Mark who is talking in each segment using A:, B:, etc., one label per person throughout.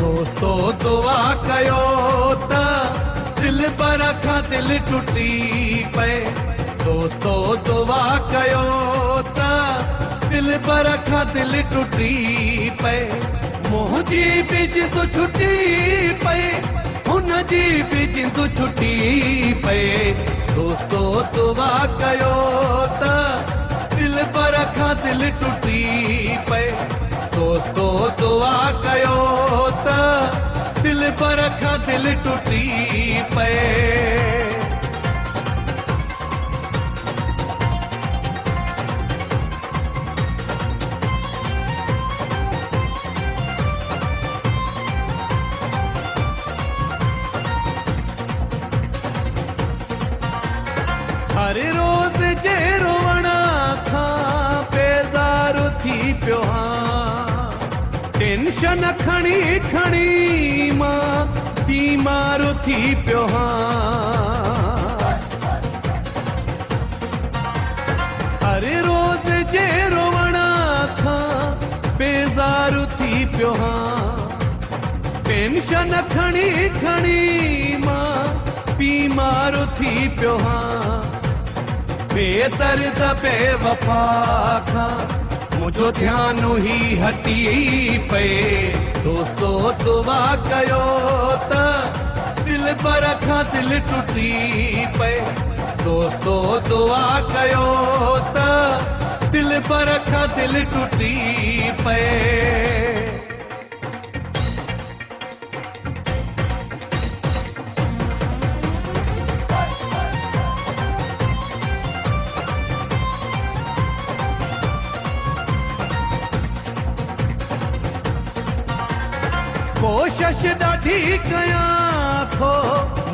A: दोस्तो दुआ कयो त दिल बर खां दिल टुटी पए। दोस्तो दुआ कयो त दिल बर खां दिल टुटी पए। मुंहिंजी बि जिंदु छुटी पए, हुन जी बि जिंदु छुटी पए। दोस्तो दुआ कयो त दिल बर खां दिल टुटी पए। दोस्तो दुआ कयो त दिल बर खां दिल टुटी पए। हर रोज जे रोवण खां बेज़ार थी पियो हां। टेंशन खणी खणी मां बीमार थी पियो हां। हर रोज जे रोवण खां बेज़ार थी पियो हां। टेंशन खणी खणी मां बीमार थी पियो हां। बेदर्द बेवफा खां मुझो ध्यानु ही हटी पए। दोस्तो दुआ कयो त दिल बर खां दिल टुटी पए। दोस्तो दुआ कयो त दिल बर खां दिल टुटी पए। कोशिश ॾाढी कयां थो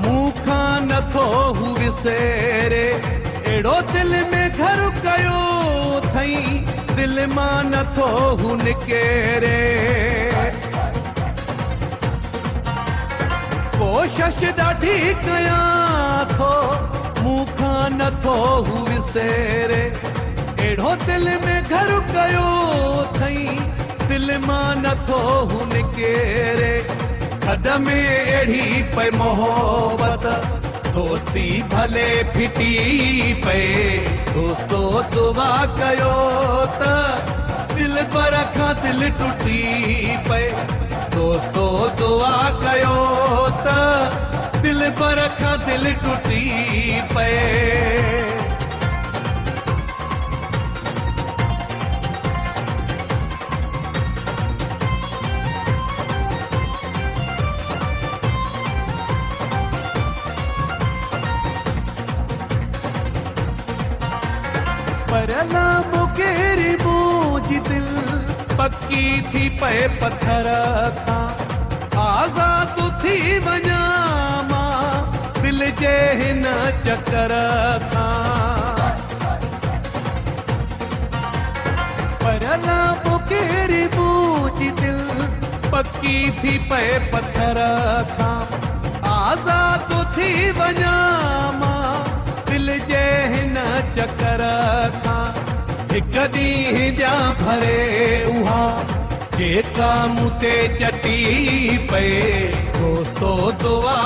A: मूंखां नथो हू विसेरे। अहिड़ो दिल में घर कयो थई दिल मां नथो हू निकेरे। कोशिश ॾाढी कयां थो मूंखां नथो हू विसेरे। अहिड़ो दिल में घर कयो थई दिल मां नथो हू निकेरे। खॾ में अहिड़ी पए मोहबत दोस्ती भले फिटी पए। दोस्तो दुआ कयो त दिल बर खां दिल टुटी पए। दोस्तो दुआ कयो त दिल बर खां दिल टुटी पए। परला मुकेरी मुंहिंजी दिल पक्की थी पए पत्थर खां। आज़ाद थी वञा मां दिल जे हिन चकर खां। परला मुकेरी मुंहिंजी दिल पक्की थी पए पत्थर खां। आज़ाद थी वञा मां दिल जे हिन चकर खां। हिक ॾींहुं जा भरे उहा जेका मूं ते चटी पए। दोस्तो दुआ